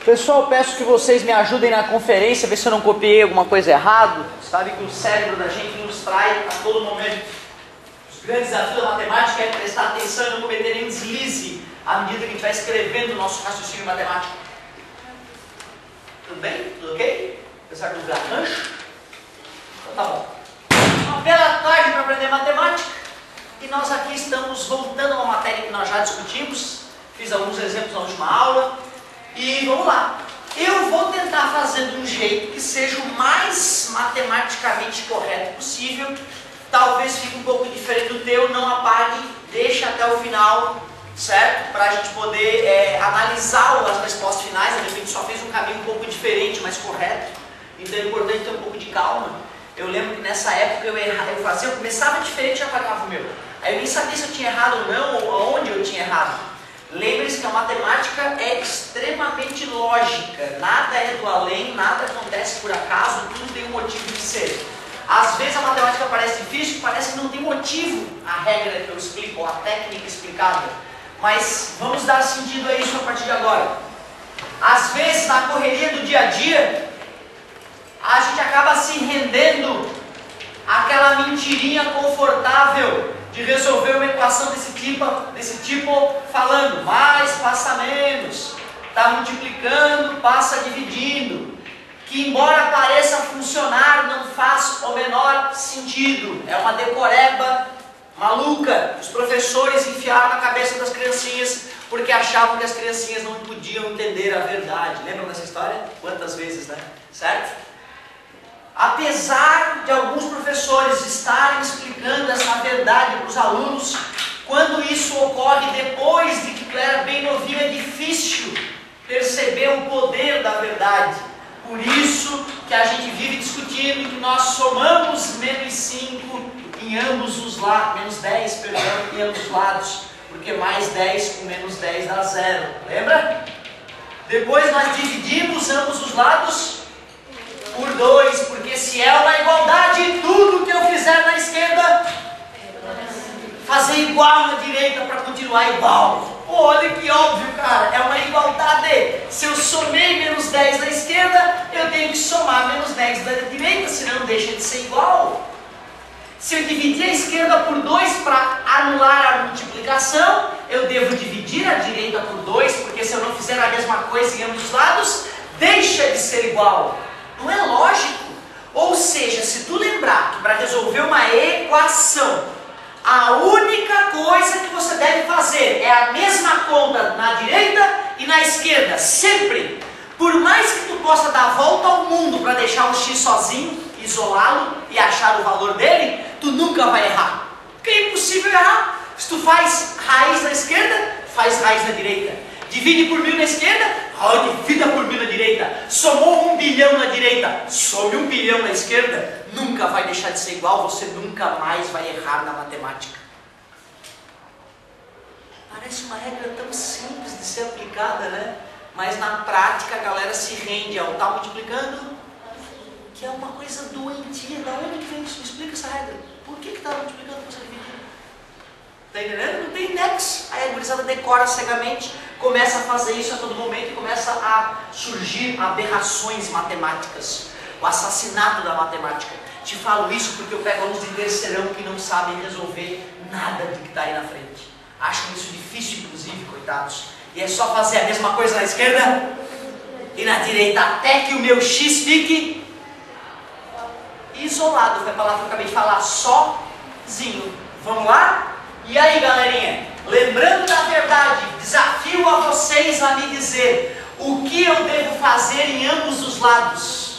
Pessoal, peço que vocês me ajudem na conferência, ver se eu não copiei alguma coisa errado. Sabe que o cérebro da gente nos trai a todo momento. Os grandes desafios da matemática é prestar atenção e não cometer nenhum deslize à medida que a gente vai escrevendo o nosso raciocínio matemático. Tudo bem? Tudo ok? Apesar do garrancho? Então tá bom. Uma bela tarde para aprender matemática. E nós aqui estamos voltando a uma matéria que nós já discutimos. Fiz alguns exemplos na última aula. E vamos lá. Eu vou tentar fazer de um jeito que seja o mais matematicamente correto possível. Talvez fique um pouco diferente do teu, não apague, deixa até o final, certo? Para a gente poder analisar as respostas finais. De repente só fez um caminho um pouco diferente, mas correto. Então é importante ter um pouco de calma. Eu lembro que nessa época eu começava diferente e apagava o meu. Aí eu nem sabia se eu tinha errado ou não, ou aonde eu tinha errado. Lembre-se que a matemática é extremamente lógica, nada é do além, nada acontece por acaso, tudo tem um motivo de ser. Às vezes a matemática parece difícil, parece que não tem motivo a regra que eu explico, ou a técnica explicada. Mas vamos dar sentido a isso a partir de agora. Às vezes na correria do dia a dia, a gente acaba se rendendo àquela mentirinha confortável de resolver uma equação desse tipo falando mais passa menos, está multiplicando, passa dividindo, que embora pareça funcionar, não faz o menor sentido, é uma decoreba maluca. Os professores enfiaram na cabeça das criancinhas porque achavam que as criancinhas não podiam entender a verdade. Lembram dessa história? Quantas vezes, né? Certo? Apesar de alguns professores estarem explicando essa verdade para os alunos, quando isso ocorre depois de que tu era bem novinho, é difícil perceber o poder da verdade. Por isso que a gente vive discutindo que nós somamos menos 5 em ambos os lados, menos 10, perdão, em ambos os lados, porque mais 10 com menos 10 dá 0. Lembra? Depois nós dividimos ambos os lados por 2, porque se é uma igualdade, tudo que eu fizer na esquerda, fazer igual na direita para continuar igual. Pô, olha que óbvio, cara, é uma igualdade. Se eu somei menos 10 na esquerda, eu tenho que somar menos 10 da direita, senão deixa de ser igual. Se eu dividir a esquerda por 2 para anular a multiplicação, eu devo dividir a direita por 2, porque se eu não fizer a mesma coisa em ambos os lados, deixa de ser igual. Não é lógico? Ou seja, se tu lembrar que para resolver uma equação, a única coisa que você deve fazer é a mesma conta na direita e na esquerda, sempre. Por mais que tu possa dar a volta ao mundo para deixar o x sozinho, isolá-lo e achar o valor dele, tu nunca vai errar. Porque é impossível errar. Se tu faz raiz na esquerda, faz raiz na direita. Divide por 1000 na esquerda, divida por 1000 na direita. Somou 1 bilhão na direita, some 1 bilhão na esquerda. Nunca vai deixar de ser igual, você nunca mais vai errar na matemática. Parece uma regra tão simples de ser aplicada, né? Mas na prática a galera se rende ao estar multiplicando, que é uma coisa doentia. Da onde que vem isso? Me explica essa regra. Por que está multiplicando com essa dividida? Está entendendo? Não tem nexo. Aí a gurizada decora cegamente, começa a fazer isso a todo momento e começa a surgir aberrações matemáticas. O assassinato da matemática. Te falo isso porque eu pego alunos de terceirão que não sabem resolver nada do que está aí na frente. Acham isso difícil, inclusive, coitados. E é só fazer a mesma coisa na esquerda e na direita, até que o meu x fique isolado. Foi a palavra que eu acabei de falar, sozinho. Vamos lá? E aí, galerinha, lembrando da verdade, desafio a vocês a me dizer o que eu devo fazer em ambos os lados.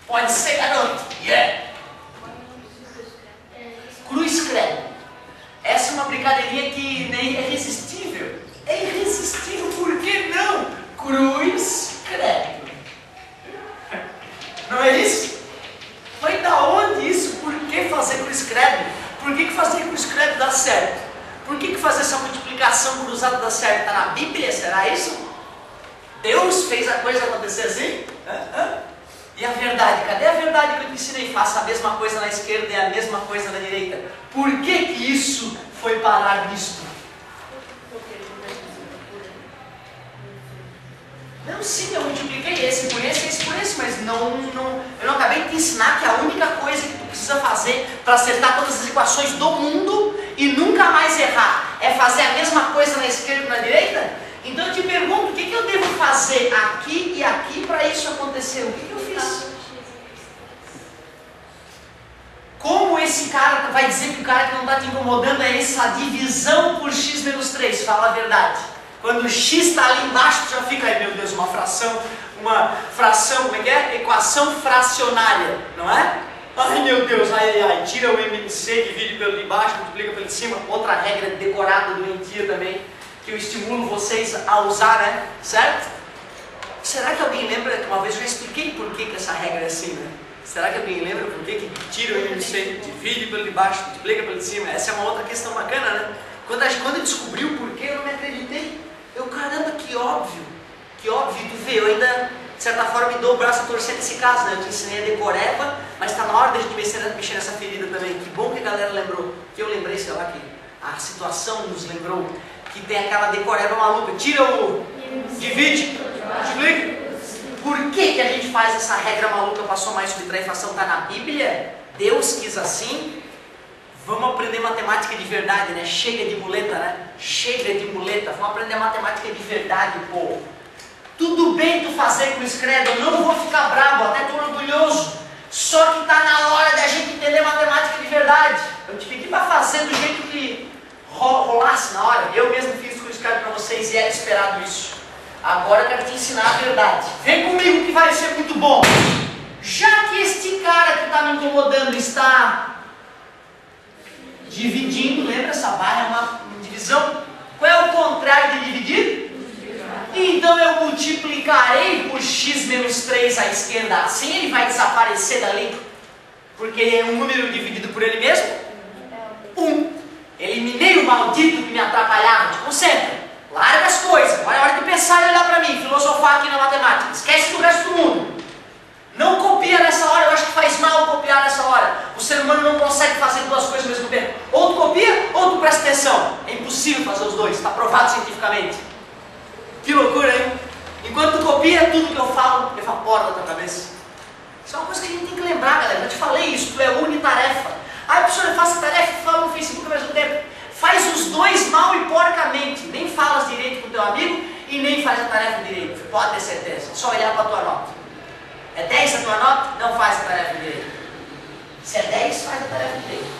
Pode ser, garoto. Yeah. Cruz credo. Essa é uma brincadeirinha que nem é irresistível. É irresistível, por que não? Cruz credo. Não é isso? Mas da onde isso? Por que fazer cruz credo? Por que fazer cruz credo dá certo? Por que fazer essa multiplicação cruzada dá certo? Está na Bíblia? Será isso? Deus fez a coisa acontecer assim? E a verdade? Cadê a verdade que eu te ensinei? Faça a mesma coisa na esquerda e a mesma coisa na direita. Por que que isso foi parar nisto? Não, sim, eu multipliquei esse por esse, mas eu não acabei de te ensinar que a única coisa que tu precisa fazer para acertar todas as equações do mundo e nunca mais errar é fazer a mesma coisa na esquerda e na direita? Então eu te pergunto, o que eu devo fazer aqui e aqui para isso acontecer? O que eu fiz? Como esse cara vai dizer que o cara que não está te incomodando é essa divisão por x menos 3? Fala a verdade. Quando o x está ali embaixo, tu já fica, ai meu Deus, uma fração, como é que é? Equação fracionária, não é? Ai meu Deus, tira o MNC, divide pelo de baixo, multiplica pelo de cima. Outra regra decorada doentia também, que eu estimulo vocês a usar, né? Certo? Será que alguém lembra que uma vez eu já expliquei por que essa regra é assim, né? Será que alguém lembra por que tira o MNC, divide pelo de baixo, multiplica pelo de cima? Essa é uma outra questão bacana, né? Quando eu descobri o porquê, eu não me acreditei. Caramba, que óbvio, tu vê, eu ainda, de certa forma, me dou o braço a torcer nesse caso, né? Eu te ensinei a decoreba, mas está na hora da gente mexer nessa ferida também. Que bom que a galera lembrou, que eu lembrei, sei lá, que a situação nos lembrou, que tem aquela decoreba maluca, tira o, divide, multiplica. Por que a gente faz essa regra maluca para somar e subtrair fração? Está na Bíblia? Deus quis assim? Vamos aprender matemática de verdade, né? Chega de muleta, né? Chega de muleta. Vamos aprender matemática de verdade, pô. Tudo bem tu fazer com escredo, eu não vou ficar bravo, até estou orgulhoso. Só que tá na hora da gente entender matemática de verdade. Eu te pedi para fazer do jeito que rolasse na hora. Eu mesmo fiz com escredo para vocês e era esperado isso. Agora eu quero te ensinar a verdade. Vem comigo que vai ser muito bom. Já que este cara que está me incomodando está dividindo, lembra? Essa barra é uma divisão. Qual é o contrário de dividir? Então eu multiplicarei por x menos 3 à esquerda. Assim ele vai desaparecer dali. Porque ele é um número dividido por ele mesmo. 1. Eliminei o maldito que me atrapalhava. Te concentra. Larga as coisas. Agora é hora de pensar e olhar para mim. Filosofar aqui na matemática. Esquece do resto do mundo. Não copia nessa hora, eu acho que faz mal copiar nessa hora. O ser humano não consegue fazer duas coisas ao mesmo tempo. Ou tu copia, ou tu presta atenção. É impossível fazer os dois, está provado cientificamente. Que loucura, hein? Enquanto tu copia, tudo que eu falo evapora da tua cabeça. Isso é uma coisa que a gente tem que lembrar, galera. Eu te falei isso, tu é unitarefa. Professor, eu faço a tarefa e falo no Facebook ao mesmo tempo. Faz os dois mal e porcamente. Nem falas direito com teu amigo e nem faz a tarefa direito. Pode ter certeza, só olhar para a tua nota. É 10 a tua nota? Não faz a tarefa direito. Se é 10, faz a tarefa direito.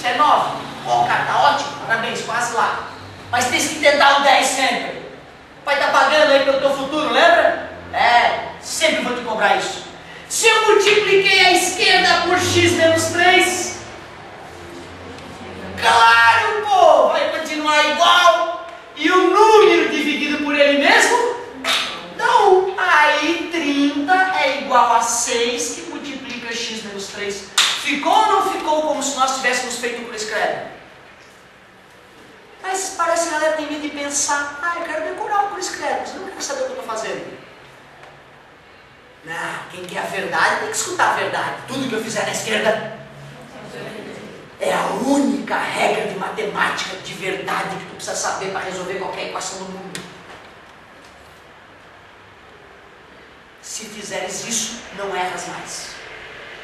Se é 9, pô, cara, tá ótimo, parabéns, quase lá. Mas tem que tentar o 10 sempre. O pai tá pagando aí pelo teu futuro, lembra? Sempre vou te cobrar isso. Se eu multipliquei a esquerda por x menos 3, claro, pô, vai continuar igual. E o número dividido por ele mesmo? Não, aí 30 é igual a 6 que multiplica x menos 3. Ficou ou não ficou como se nós tivéssemos feito por escrever? Mas parece que a galera tem medo de pensar, eu quero decorar o por escrever, você não quer saber o que eu estou fazendo. Não, quem quer a verdade tem que escutar a verdade. Tudo que eu fizer na esquerda é a única regra de matemática de verdade que tu precisa saber para resolver qualquer equação do mundo. Se fizeres isso, não erras mais.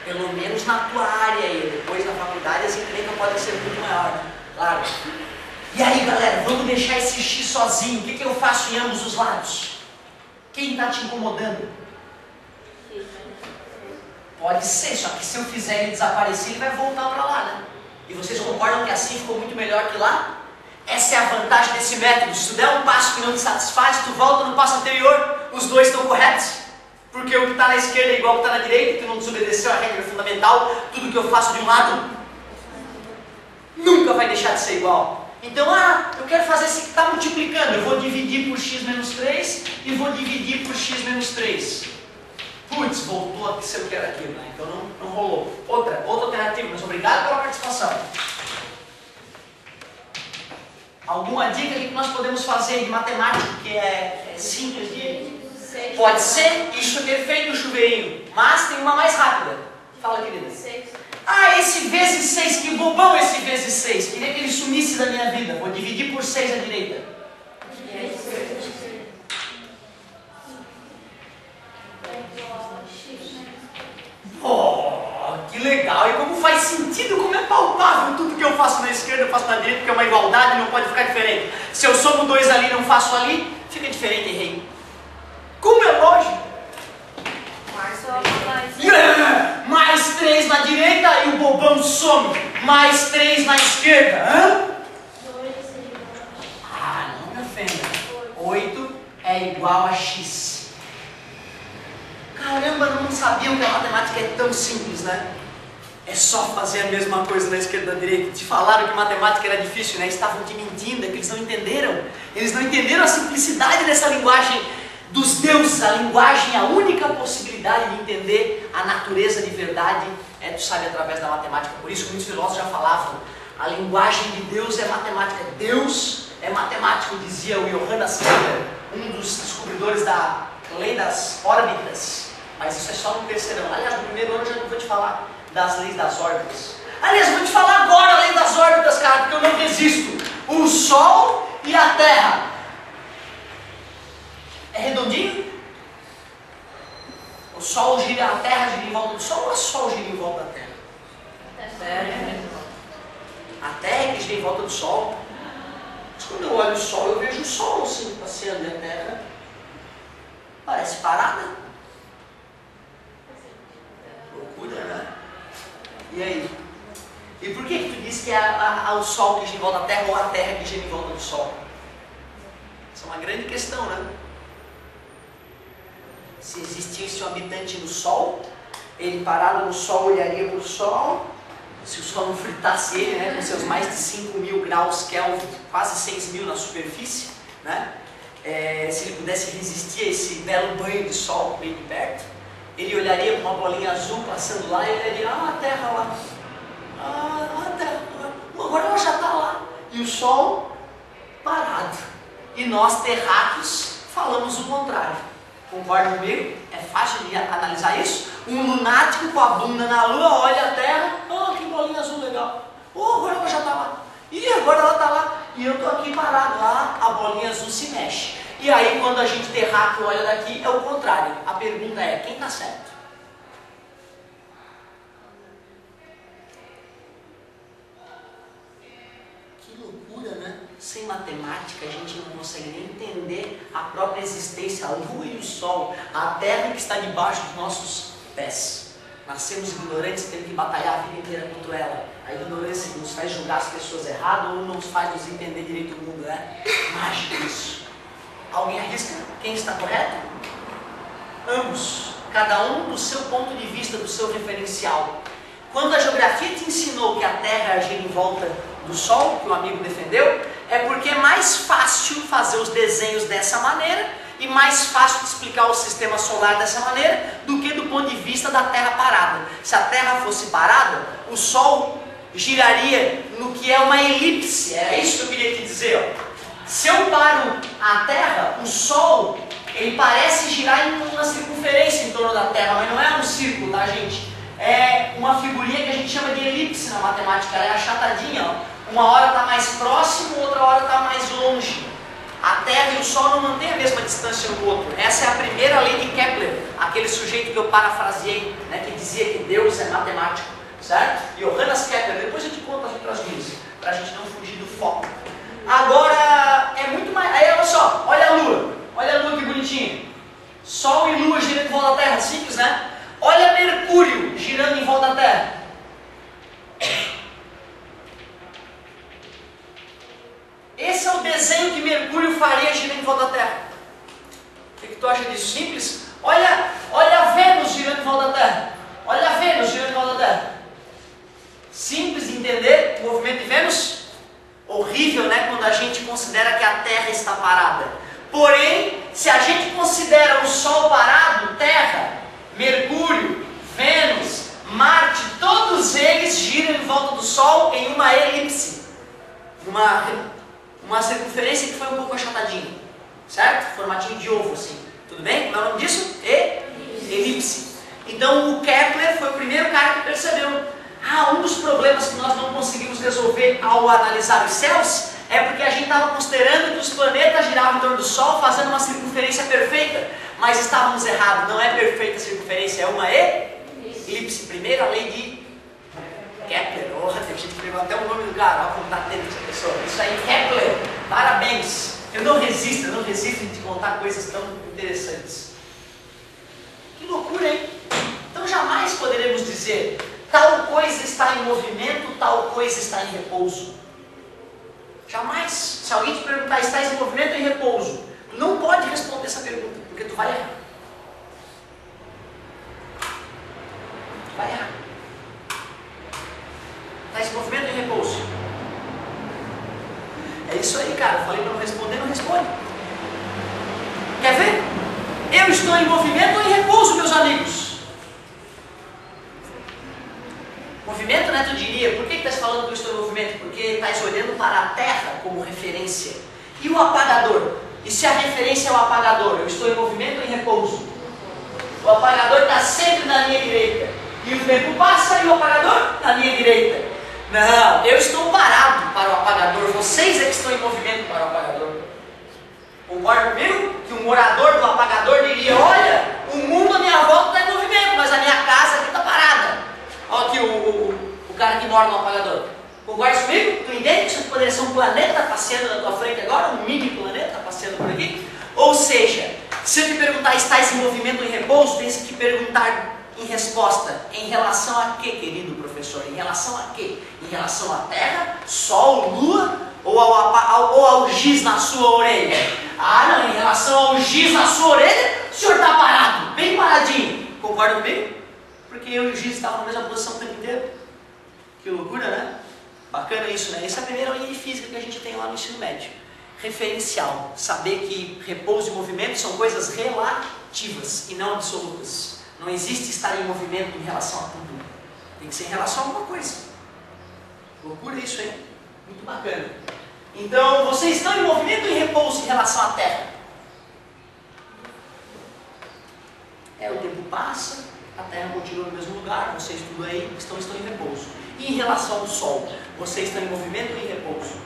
Pelo menos na tua área aí. Depois na faculdade as encrencas podem ser muito maior, né? Claro. E aí, galera, vamos deixar esse x sozinho. O que eu faço em ambos os lados? Quem está te incomodando? Pode ser, só que se eu fizer ele desaparecer, ele vai voltar para lá, né? E vocês concordam que assim ficou muito melhor que lá? Essa é a vantagem desse método. Se tu der um passo que não te satisfaz, tu volta no passo anterior, os dois estão corretos. Porque o que está na esquerda é igual ao que está na direita, que não desobedeceu a regra fundamental. Tudo que eu faço de um lado nunca vai deixar de ser igual. Então, eu quero fazer esse que está multiplicando. Eu vou dividir por x menos 3 e vou dividir por x menos 3. Putz, voltou a ser o que era aquilo, né? Então não rolou. Outra alternativa, mas obrigado pela participação. Alguma dica que nós podemos fazer de matemática que é simples de... Pode ser isso ter feito o chuveirinho. Mas tem uma mais rápida. Fala, querida. 6. Ah, esse vezes 6, que bobão esse vezes 6. Queria que ele sumisse da minha vida. Vou dividir por 6 à direita. Oh, que legal! E como faz sentido, como é palpável tudo que eu faço na esquerda, eu faço na direita, porque é uma igualdade, não pode ficar diferente. Se eu somo 2 ali e não faço ali, fica diferente, errei. Como é lógico? Mais 3 na direita e o bobão some. Mais 3 na esquerda. Hã? Ah, não me ofenda. 8 é igual a x. Caramba, não sabiam que a matemática é tão simples, né? É só fazer a mesma coisa na esquerda e na direita. Te falaram que matemática era difícil, né? Estavam te mentindo, é que eles não entenderam. Eles não entenderam a simplicidade dessa linguagem dos deuses. A linguagem, a única possibilidade de entender a natureza de verdade é, tu sabe, através da matemática. Por isso muitos filósofos já falavam, a linguagem de Deus é matemática. Deus é matemático, dizia o Johannes Kepler, um dos descobridores da lei das órbitas. Mas isso é só no terceirão. Aliás, no primeiro ano eu já não vou te falar das leis das órbitas. Aliás, vou te falar agora a lei das órbitas, cara, porque eu não resisto. O Sol e a Terra. É redondinho? O Sol gira, a Terra gira em volta do Sol ou o Sol gira em volta da Terra? A Terra é que gira em volta do Sol. Mas quando eu olho o Sol, eu vejo o Sol assim, passeando, e a Terra parece parada. Loucura, né? E aí? E por que tu diz que é o Sol que gira em volta da Terra ou a Terra que gira em volta do Sol? Isso é uma grande questão, né? Se existisse um habitante no Sol, ele parado no Sol olharia para o Sol. Se o Sol não fritasse ele, né, com seus mais de 5.000 graus Kelvin, quase 6.000 na superfície, né? Se ele pudesse resistir a esse belo banho de Sol bem de perto, ele olharia para uma bolinha azul passando lá e ele olharia, a Terra lá. A Terra, agora ela já está lá. E o Sol parado. E nós, terráqueos, falamos o contrário. Concorda comigo? É fácil de analisar isso? Um lunático com a bunda na lua olha a Terra, que bolinha azul legal. Agora ela já está lá. E agora ela está lá. E eu estou aqui parado lá, a bolinha azul se mexe. E aí quando a gente terráqueo olha daqui, é o contrário. A pergunta é, quem está certo? Que loucura, né? Sem matemática a gente não consegue nem entender a própria existência, a lua e o sol, a terra que está debaixo dos nossos pés. Nascemos ignorantes e temos que batalhar a vida inteira contra ela. A ignorância nos faz julgar as pessoas erradas ou nos faz nos entender direito o mundo, né? Mágico isso. Alguém arrisca? Quem está correto? Ambos. Cada um do seu ponto de vista, do seu referencial. Quando a geografia te ensinou que a Terra gira em volta do Sol, que o amigo defendeu, é porque é mais fácil fazer os desenhos dessa maneira e mais fácil de explicar o sistema solar dessa maneira do que do ponto de vista da Terra parada. Se a Terra fosse parada, o Sol giraria no que é uma elipse. É isso que eu queria te dizer. Ó. Se eu paro a Terra, o Sol, ele parece girar em uma circunferência em torno da Terra, mas não é um círculo, tá, gente? É uma figurinha que a gente chama de elipse na matemática, ela é achatadinha, ó. Uma hora está mais próximo, outra hora está mais longe. A Terra e o Sol não mantêm a mesma distância um do outro. Essa é a primeira lei de Kepler, aquele sujeito que eu parafraseei, né, que dizia que Deus é matemático, certo? Johannes Kepler, depois eu te conto as outras vezes, para a gente não fugir do foco. Agora, é muito mais... Aí, olha só, olha a Lua que bonitinha. Sol e Lua girando em volta da Terra, simples, né? Olha Mercúrio girando em volta da Terra. Esse é o desenho que Mercúrio faria girando em volta da Terra. O que tu acha disso? Simples? Olha a Vênus girando em volta da Terra. Olha a Vênus girando em volta da Terra. Simples de entender o movimento de Vênus? Horrível, né? Quando a gente considera que a Terra está parada. Porém, se a gente considera o Sol parado, Terra, Mercúrio, Vênus, Marte, todos eles giram em volta do Sol em uma elipse. Uma circunferência que foi um pouco achatadinha, certo? Formatinho de ovo, assim. Tudo bem? Como é o nome disso? Elipse. Então o Kepler foi o primeiro cara que percebeu, um dos problemas que nós não conseguimos resolver ao analisar os céus é porque a gente estava considerando que os planetas giravam em torno do Sol fazendo uma circunferência perfeita, mas estávamos errados, não é perfeita a circunferência, é uma elipse. Primeira lei de Kepler. Tem gente que pegou até o nome do cara, como está tendo essa pessoa. Isso aí, Kepler, parabéns. Eu não resisto de contar coisas tão interessantes. Que loucura, hein? Então jamais poderemos dizer tal coisa está em movimento, tal coisa está em repouso. Jamais. Se alguém te perguntar, estás em movimento ou em repouso? Tu não pode responder essa pergunta, porque tu vai errar. Tu vai errar. Estás em movimento ou em repouso? É isso aí, cara. Eu falei para não responder, não responde. Quer ver? Eu estou em movimento ou em repouso, meus amigos? Movimento, né, tu diria, por que estás falando que eu estou em movimento? Porque estás olhando para a Terra como referência. E o apagador? E se a referência é o apagador? Eu estou em movimento ou em repouso? O apagador está sempre na linha direita. E o tempo passa e o apagador na linha direita. Não, eu estou parado para o apagador. Vocês é que estão em movimento para o apagador. Concorda comigo? Que um morador do apagador diria, olha, o mundo à minha volta está em movimento, mas a minha casa aqui está parada. Olha aqui o cara que mora no apagador. Concorda comigo? Tu entende que isso poderia ser um planeta passeando na tua frente agora? Um mini planeta passeando por aqui? Ou seja, se eu te perguntar, estás em movimento ou em repouso, tens que perguntar em resposta, em relação a quê, querido professor? Em relação a quê? Em relação à Terra, Sol, Lua ou ao giz na sua orelha? Não, em relação ao giz na sua orelha, o senhor está parado, bem paradinho. Concorda comigo? Porque eu e o giz estavam na mesma posição o tempo inteiro. Que loucura, né? Bacana isso, né? Essa é a primeira lei de física que a gente tem lá no ensino médio. Referencial. Saber que repouso e movimento são coisas relativas e não absolutas. Não existe estar em movimento em relação a tudo. Tem que ser em relação a alguma coisa. Loucura isso, hein? Muito bacana. Então, vocês estão em movimento ou em repouso em relação à Terra? O tempo passa, a Terra continua no mesmo lugar, vocês tudo aí estão em repouso. E em relação ao Sol, vocês estão em movimento ou em repouso?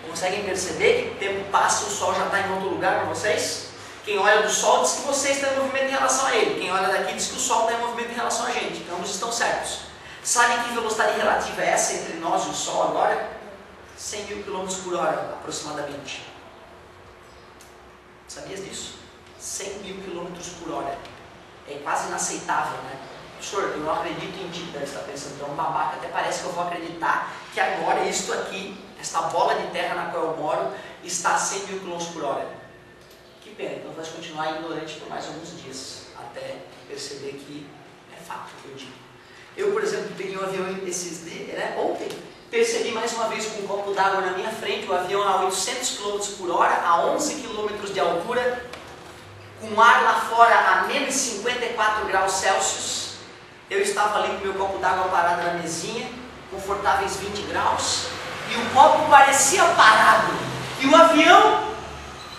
Conseguem perceber que o tempo passa e o Sol já está em outro lugar para vocês? Quem olha do Sol diz que vocês estão em movimento em relação a ele. Quem olha daqui diz que o Sol está em movimento em relação a gente. Então, ambos estão certos. Sabem que velocidade relativa é essa entre nós e o Sol agora? 100 mil km por hora, aproximadamente. Sabias disso? 100 mil km por hora. É quase inaceitável, né? Professor, eu não acredito em ti, deve estar pensando, então babaca, até parece que eu vou acreditar que agora isto aqui, esta bola de terra na qual eu moro, está a 100 mil km por hora. Que pena, então nós vamos continuar ignorante por mais alguns dias, até perceber que é fato o que eu digo. Eu, por exemplo, peguei um avião ontem, percebi mais uma vez com um copo d'água na minha frente, o avião a 800 km por hora, a 11 km de altura, com ar lá fora a menos 54 graus Celsius. Eu estava ali com meu copo d'água parado na mesinha, confortáveis 20 graus, e o copo parecia parado, e o avião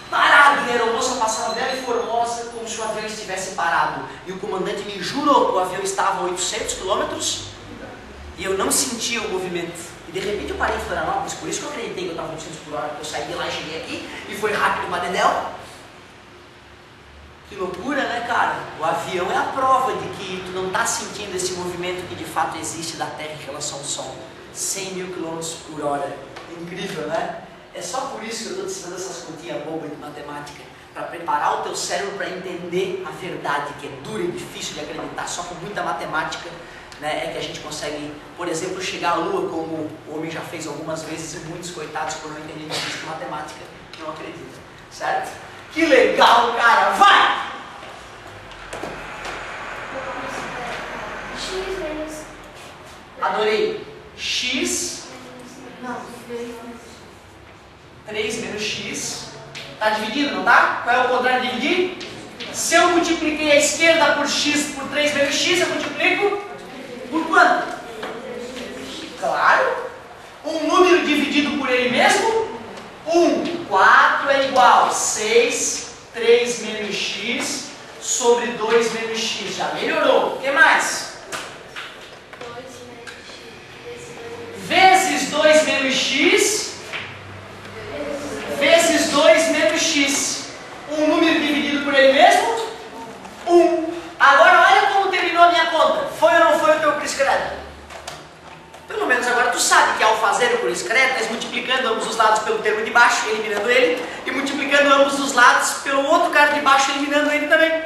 parado, e a aeromoça passava bela e formosa, como se o avião estivesse parado. E o comandante me jurou que o avião estava a 800 km, e eu não sentia o movimento. E de repente eu parei em Florianópolis, por isso que eu acreditei que eu estava a 800 por hora, porque eu saí de lá e cheguei aqui, e foi rápido para Dedéu. Que loucura, né, cara? O avião é a prova de que tu não está sentindo esse movimento que de fato existe da Terra em relação ao Sol. 100 mil km por hora. Incrível, né? É só por isso que eu estou te ensinando essas continhas bobas de matemática. Para preparar o teu cérebro para entender a verdade, que é dura e difícil de acreditar. Só com muita matemática, né, é que a gente consegue, por exemplo, chegar à Lua, como o homem já fez algumas vezes, e muitos coitados por não entenderem física e matemática não acreditam. Certo? Que legal, cara! Vai! Adorei. X. Não. 3 menos X. Tá dividido, não tá? Qual é o contrário de dividir? Se eu multipliquei a esquerda por X por 3 menos X, eu multiplico por quanto? Claro. Um número dividido por ele mesmo? 1. 4 é igual a 6, 3 menos X sobre 2 menos X. Já melhorou. vezes 2 menos x, vezes 2 menos x. Um número dividido por ele mesmo? 1. Agora olha como terminou a minha conta. Foi ou não foi o teu criscredo? Pelo menos agora tu sabe que ao fazer o criscredo, estás multiplicando ambos os lados pelo termo de baixo, eliminando ele, e multiplicando ambos os lados pelo outro cara de baixo, eliminando ele também.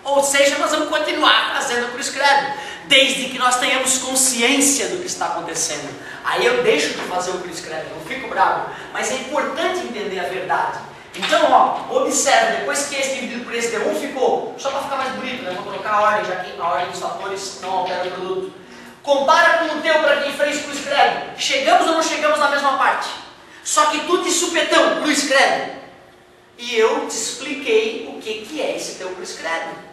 Ou seja, nós vamos continuar fazendo o criscredo, desde que nós tenhamos consciência do que está acontecendo. Aí eu deixo de fazer o criscredo, não fico bravo, mas é importante entender a verdade. Então, ó, observe, depois que esse dividido por esse deu 1 ficou, só para ficar mais bonito, né? Vou colocar a ordem, já que a ordem dos fatores não altera o produto. Compara com o teu para quem fez cruz credo. Chegamos ou não chegamos na mesma parte? Só que tu de supetão, cruz credo. E eu te expliquei o que é esse teu cruz credo.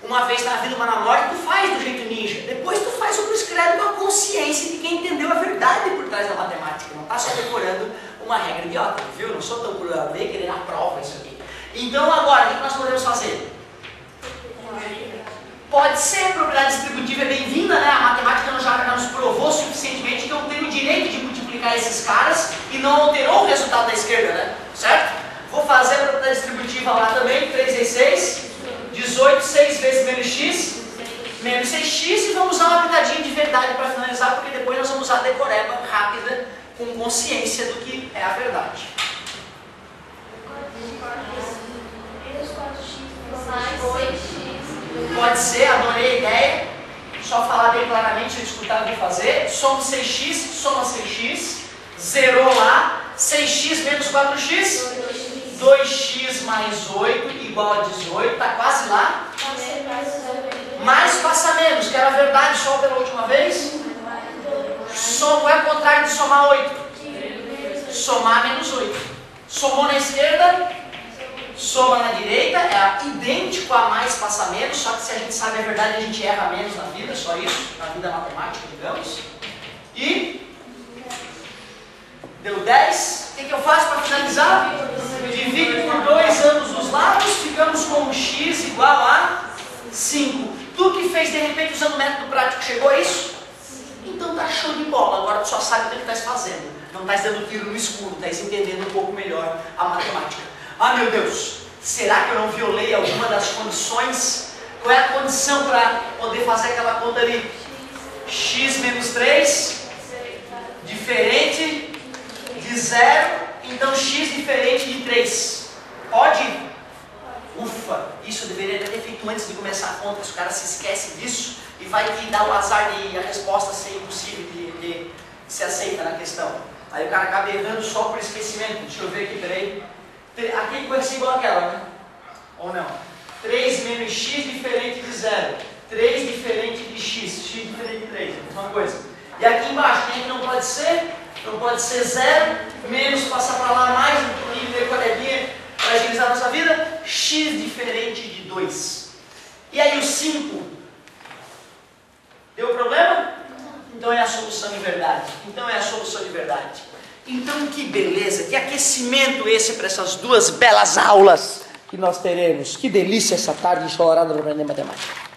Uma vez na vida, uma na morte, tu faz do jeito ninja. Depois tu faz o cruz credo com a consciência de quem entendeu a verdade por trás da matemática. Não está só decorando uma regra idiota, viu? Não sou tão cruel, nem querer a prova isso aqui. Então agora, o que nós podemos fazer? Pode ser, a propriedade distributiva é bem-vinda, né? A matemática já nos provou suficientemente que eu tenho o direito de multiplicar esses caras e não alterou o resultado da esquerda, né? Certo? Vou fazer a propriedade distributiva lá também, 3 vezes 6, 18, 6 vezes menos x, menos 6x, e vamos usar uma pitadinha de verdade para finalizar, porque depois nós vamos usar a decoreba rápida, com consciência do que é a verdade. Pode ser, adorei a ideia. Só falar bem claramente, eu escutar o que fazer. Soma 6x, soma 6x. Zerou lá. 6x menos 4x. 2x mais 8 igual a 18. Está quase lá. Mais passa menos, que era a verdade só pela última vez. Qual é o contrário de somar 8? Somar menos 8. Somou na esquerda. Soma na direita, é idêntico a mais passa menos, só que se a gente sabe a verdade, a gente erra menos na vida, só isso, na vida matemática, digamos. E deu 10. O que eu faço para finalizar? Divide por 2 ambos os lados, ficamos com um x igual a 5. Tu que fez de repente usando o método prático, chegou a isso? Então tá show de bola, agora tu só sabe o que tu estás fazendo. Não estás dando tiro no escuro, estás entendendo um pouco melhor a matemática. Ah, meu Deus, será que eu não violei alguma das condições? Qual é a condição para poder fazer aquela conta ali? X menos 3, diferente de 0, então x diferente de 3. Pode? Ufa, isso eu deveria ter feito antes de começar a conta, se o cara se esquece disso e vai te dar o azar de a resposta ser impossível de ser aceita na questão. Aí o cara acaba errando só por esquecimento. Deixa eu ver aqui, peraí. Aqui vai ser igual àquela, né? Ou não? 3 menos x diferente de 0. 3 diferente de x. X diferente de 3. Mesma coisa. E aqui embaixo, quem é que não pode ser? Não pode ser 0. Menos passar para lá mais um pouquinho de decoradinha para agilizar a nossa vida. X diferente de 2. E aí o 5? Deu problema? Então é a solução de verdade. Então é a solução de verdade. Então que beleza, que aquecimento esse para essas duas belas aulas que nós teremos. Que delícia essa tarde ensolarada para aprender matemática.